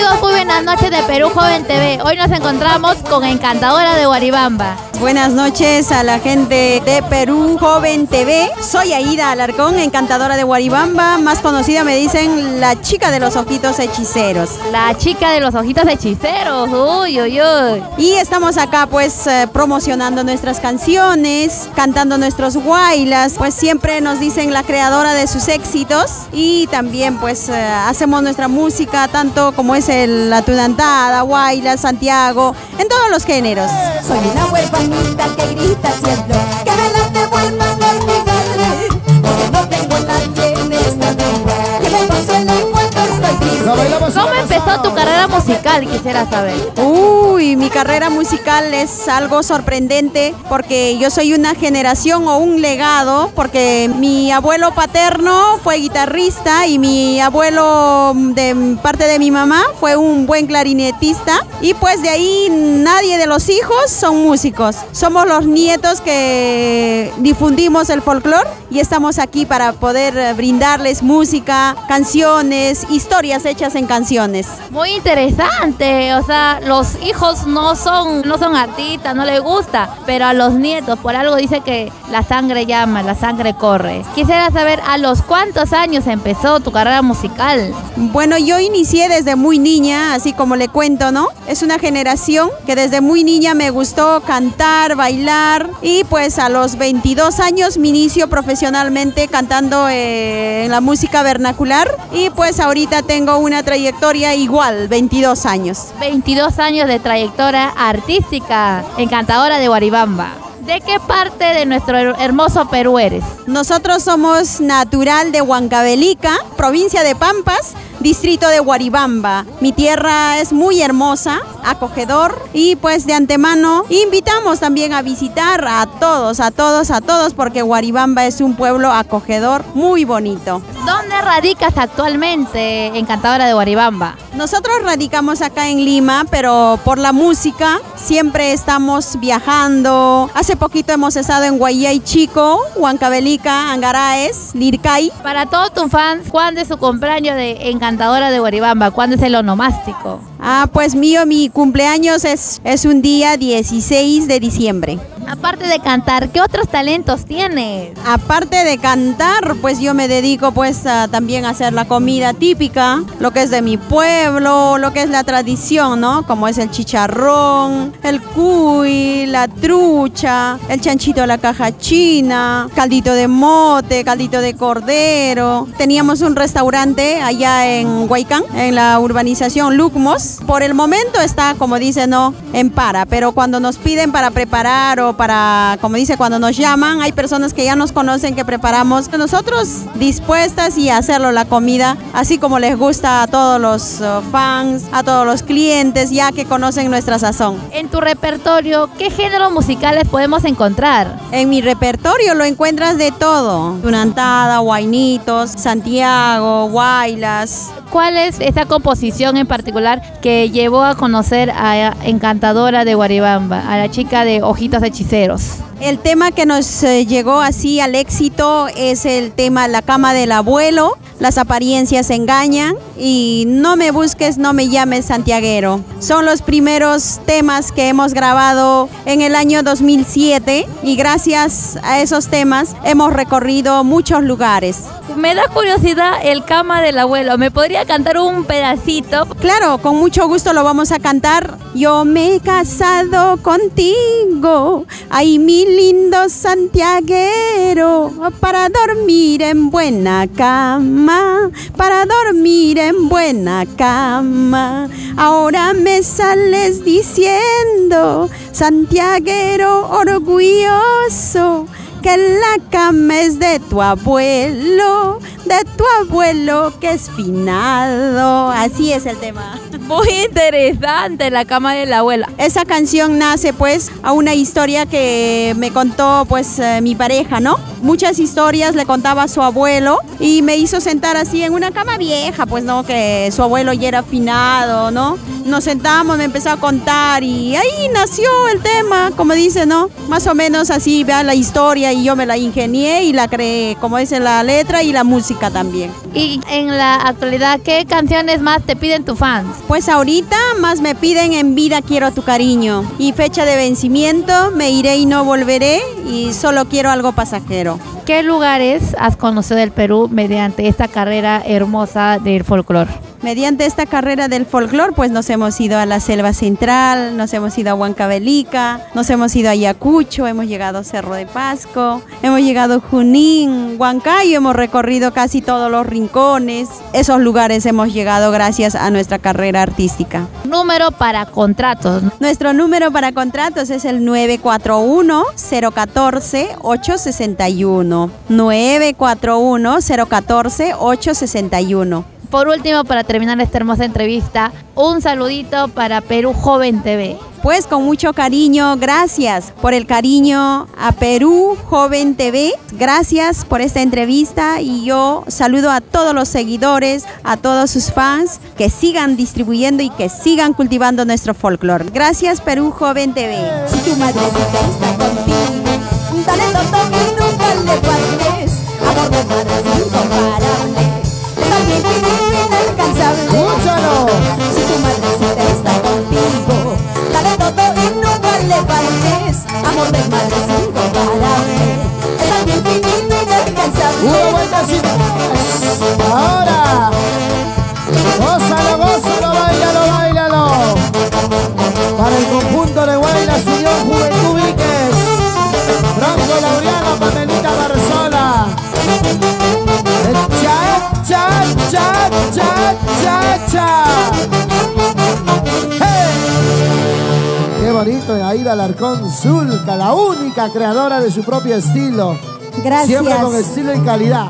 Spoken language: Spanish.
Amigos, muy buenas noches de Perú Joven TV. Hoy nos encontramos con Encantadora de Guaribamba. Buenas noches a la gente de Perú Joven TV. Soy Aida Alarcón, encantadora de Guaribamba, más conocida me dicen la chica de los ojitos hechiceros. La chica de los ojitos hechiceros, uy, uy, uy. Y estamos acá pues promocionando nuestras canciones, cantando nuestros guaylas, pues siempre nos dicen la creadora de sus éxitos y también pues hacemos nuestra música tanto como es la tunantada, guaylas, Santiago, en todos los géneros. Soy una huerfanita que grita siempre que me la devuelvan a mi madre, porque no tengo nadie en esta vida que me consuele cuando estoy triste. ¿Cómo empezó tu carrera musical? Quisiera saber. Uy, mi carrera musical es algo sorprendente porque yo soy una generación o un legado, porque mi abuelo paterno fue guitarrista y mi abuelo de parte de mi mamá fue un buen clarinetista y pues de ahí nadie de los hijos son músicos. Somos los nietos que difundimos el folclore y estamos aquí para poder brindarles música, canciones, historias hechas en canciones. Muy interesante, o sea, los hijos no son artistas, no les gusta, pero a los nietos por algo dice que la sangre llama, la sangre corre. Quisiera saber a los cuántos años empezó tu carrera musical. Bueno, yo inicié desde muy niña, así como le cuento, ¿no? Es una generación que desde muy niña me gustó cantar, bailar y pues a los 22 años me inicio profesionalmente cantando en la música vernacular y pues ahorita tengo una trayectoria igual, 22 años. 22 años de trayectoria artística, encantadora de Guaribamba. ¿De qué parte de nuestro hermoso Perú eres? Nosotros somos natural de Huancavelica, provincia de Pampas, distrito de Guaribamba. Mi tierra es muy hermosa, acogedor y pues de antemano invitamos también a visitar a todos, porque Guaribamba es un pueblo acogedor muy bonito. ¿Dónde radicas actualmente, encantadora de Guaribamba? Nosotros radicamos acá en Lima, pero por la música siempre estamos viajando. Hace poquito hemos estado en Guayay Chico, Huancavelica, Angaraes, Lircay. Para todos tus fans, ¿cuándo es su cumpleaños de encantadora de Guaribamba? ¿Cuándo es el onomástico? Pues mi cumpleaños es un día 16 de diciembre. Aparte de cantar, ¿qué otros talentos tienes? Aparte de cantar, pues yo me dedico pues también a hacer la comida típica, lo que es de mi pueblo, lo que es la tradición, ¿no? Como es el chicharrón, el cuy, la trucha, el chanchito a la caja china, caldito de mote, caldito de cordero. Teníamos un restaurante allá en Huaycán, en la urbanización Lucmos. Por el momento está, como dice, no en para, pero cuando nos piden para preparar o para, como dice, cuando nos llaman, hay personas que ya nos conocen que preparamos. Nosotros dispuestas y a hacerlo la comida, así como les gusta a todos los fans, a todos los clientes, ya que conocen nuestra sazón. En tu repertorio, ¿qué géneros musicales podemos encontrar? En mi repertorio lo encuentras de todo. Tunantada, guainitos, Santiago, guaylas. ¿Cuál es esa composición en particular que llevó a conocer a Encantadora de Guaribamba, a la chica de ojitos hechiceros? El tema que nos llegó así al éxito es el tema La cama del abuelo, Las apariencias engañan y No me busques, no me llames santiaguero. Son los primeros temas que hemos grabado en el año 2007 y gracias a esos temas hemos recorrido muchos lugares. Me da curiosidad el cama del abuelo. ¿Me podría cantar un pedacito? Claro, con mucho gusto lo vamos a cantar. Yo me he casado contigo, ay mi lindo santiaguero, para dormir en buena cama, para dormir en buena cama. Ahora me sales diciendo, santiaguero orgulloso, que la cama es de tu abuelo que es finado. Así es el tema. Muy interesante, La cama del abuelo. Esa canción nace pues a una historia que me contó pues mi pareja, ¿no? Muchas historias le contaba a su abuelo y me hizo sentar así en una cama vieja, pues no, que su abuelo ya era finado, ¿no? Nos sentamos, me empezó a contar y ahí nació el tema, como dice, ¿no? Más o menos así, vea la historia y yo me la ingenié y la creé, como dice la letra y la música. música también. Y en la actualidad, ¿qué canciones más te piden tus fans? Pues ahorita más me piden En vida quiero tu cariño. Y fecha de vencimiento, Me iré y no volveré. Y Solo quiero algo pasajero. ¿Qué lugares has conocido del Perú mediante esta carrera hermosa del folclore? Mediante esta carrera del folclore, pues nos hemos ido a la Selva Central, nos hemos ido a Huancavelica, nos hemos ido a Ayacucho, hemos llegado a Cerro de Pasco, hemos llegado a Junín, Huancayo, hemos recorrido casi todos los rincones. Esos lugares hemos llegado gracias a nuestra carrera artística. Número para contratos. Nuestro número para contratos es el 941-014-861. 941-014-861. Por último, para terminar esta hermosa entrevista, un saludito para Perú Joven TV. Pues con mucho cariño, gracias por el cariño a Perú Joven TV. Gracias por esta entrevista y yo saludo a todos los seguidores, a todos sus fans, que sigan distribuyendo y que sigan cultivando nuestro folclore. Gracias Perú Joven TV. Si tu madrecita está contigo, dale todo y nunca le faltes. Amor de madre es incomparable. ¡Escúchalo! Si tu madrecita está contigo, dale todo y nunca le faltes. Amor de madre es incomparable. Es alguien infinito y inalcanzable. ¡Una vueltecita! ¡Ahora! ¡Gózalo, gózalo, báilalo, báilalo! Para el conjunto de Guaylas Unión Juventud Víquez, Bronco Laureano, Pamelita Barzola. ¡Cha, cha, cha, cha, cha, cha! ¡Hey! ¡Qué bonito! Aida Alarcón Zulca, la única creadora de su propio estilo. Gracias. Siempre con estilo y calidad.